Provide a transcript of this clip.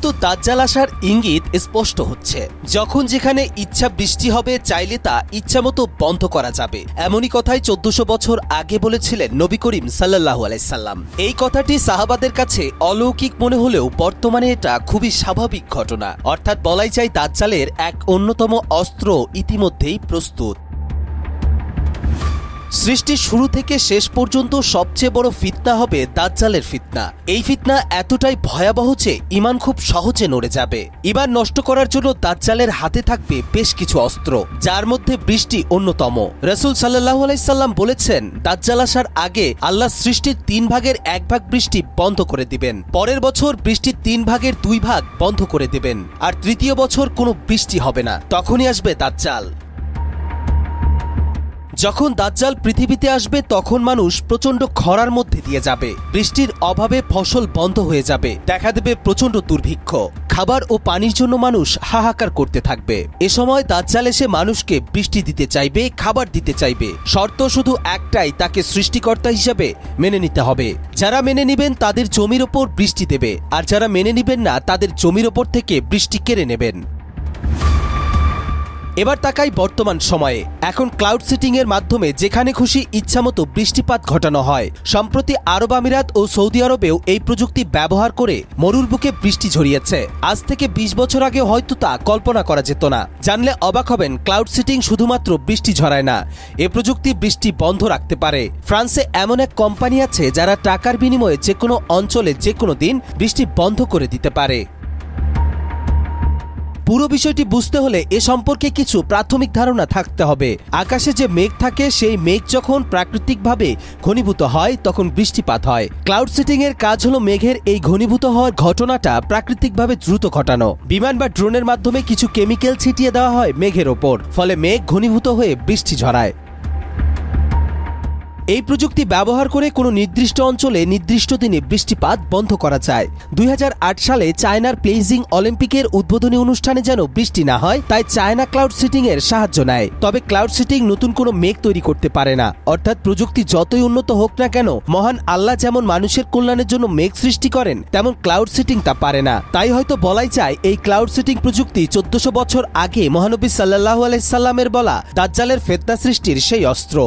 দ্রুত দাজ্জাল আসার ইঙ্গিত স্পষ্ট হচ্ছে। যখন যেখানে ইচ্ছা বৃষ্টি হবে, চাইলে তা ইচ্ছামতো বন্ধ করা যাবে, এমনই কথাই 1400 বছর আগে বলেছিলেন নবী করিম সাল্লাল্লাহু আলাইহি সাল্লাম। এই কথাটি সাহাবাদের কাছে অলৌকিক মনে হলেও বর্তমানে এটা খুবই স্বাভাবিক ঘটনা। অর্থাৎ বলাই যায় দাজ্জালের এক অন্যতম অস্ত্র ইতিমধ্যেই প্রস্তুত। সৃষ্টির শুরু থেকে শেষ পর্যন্ত সবচেয়ে বড় ফিতনা হবে দাজ্জালের ফিতনা। এই ফিতনা এতটাই ভয়াবহ যে ঈমান খুব সহজে নড়ে যাবে। ঈমান নষ্ট করার জন্য দাজ্জালের হাতে থাকবে বেশ কিছু অস্ত্র, যার মধ্যে বৃষ্টি অন্যতম। রাসূল সাল্লাল্লাহু আলাইহি সাল্লাম বলেছেন, দাজ্জাল আসার আগে আল্লাহ সৃষ্টির 3 ভাগের 1 ভাগ বৃষ্টি বন্ধ করে দিবেন, পরের বছর বৃষ্টির 3 ভাগের 2 ভাগ বন্ধ করে দিবেন, আর তৃতীয় বছর কোনো বৃষ্টি হবে না। তখনই আসবে দাজ্জাল। যখন দাজ্জাল পৃথিবীতে আসবে তখন মানুষ প্রচণ্ড খরার মধ্যে দিয়ে যাবে, বৃষ্টির অভাবে ফসল বন্ধ হয়ে যাবে, দেখা দেবে প্রচণ্ড দুর্ভিক্ষ, খাবার ও পানির জন্য মানুষ হাহাকার করতে থাকবে। এ সময় দাজ্জাল এসে মানুষকে বৃষ্টি দিতে চাইবে, খাবার দিতে চাইবে। শর্ত শুধু একটাই, তাকে সৃষ্টিকর্তা হিসেবে মেনে নিতে হবে। যারা মেনে নিবেন তাদের জমির ওপর বৃষ্টি দেবে, আর যারা মেনে নিবেন না তাদের জমির ওপর থেকে বৃষ্টি কেড়ে নেবেন। এবার তাকাই বর্তমান সময়ে। এখন ক্লাউড সিটিং এর মাধ্যমে যেখানে খুশি ইচ্ছামতো বৃষ্টিপাত ঘটানো হয়। সম্প্রতি আরব আমিরাত ও সৌদি আরবেও এই প্রযুক্তি ব্যবহার করে মরুর বুকে বৃষ্টি ঝরিয়েছে। আজ থেকে 20 বছর আগে হয়তো তা কল্পনা করা যেত না। জানলে অবাক হবেন, ক্লাউড সিটিং শুধুমাত্র বৃষ্টি ঝরায় না, এ প্রযুক্তি বৃষ্টি বন্ধ রাখতে পারে। ফ্রান্সে এমন এক কোম্পানি আছে যারা টাকার বিনিময়ে যে কোনো অঞ্চলে যে কোনো দিন বৃষ্টি বন্ধ করে দিতে পারে। পুরো বিষয়টি বুঝতে হলে এ সম্পর্কে কিছু প্রাথমিক ধারণা থাকতে হবে। আকাশে যে মেঘ থাকে, সেই মেঘ যখন প্রাকৃতিকভাবে ঘনীভূত হয় তখন বৃষ্টিপাত হয়। ক্লাউড সিটিং এর কাজ হলো মেঘের এই ঘনীভূত হওয়ার ঘটনাটা প্রাকৃতিকভাবে দ্রুত ঘটানো। বিমান বা ড্রোনের মাধ্যমে কিছু কেমিক্যাল ছিটিয়ে দেওয়া হয় মেঘের ওপর, ফলে মেঘ ঘনীভূত হয়ে বৃষ্টি ঝরায়। এই প্রযুক্তি ব্যবহার করে কোনো নির্দিষ্ট অঞ্চলে নির্দিষ্ট দিনে বৃষ্টিপাত বন্ধ করা যায়। 2008 সালে চায়নার বেইজিং অলিম্পিকের উদ্বোধনী অনুষ্ঠানে যেন বৃষ্টি না হয়, তাই চায়না ক্লাউড সিটিং এর সাহায্য নেয়। তবে ক্লাউড সিটিং নতুন কোনো মেঘ তৈরি করতে পারে না। অর্থাৎ প্রযুক্তি যতই উন্নত হোক না কেন, মহান আল্লাহ যেমন মানুষের কল্যাণের জন্য মেঘ সৃষ্টি করেন, তেমন ক্লাউড সিটিং তা পারে না। তাই হয়তো বলাই যায় এই ক্লাউড সিটিং প্রযুক্তি 1400 বছর আগে মহানবী সাল্লাল্লাহু আলাইহি সাল্লামের বলা দাজ্জালের ফিতনা সৃষ্টির সেই অস্ত্র।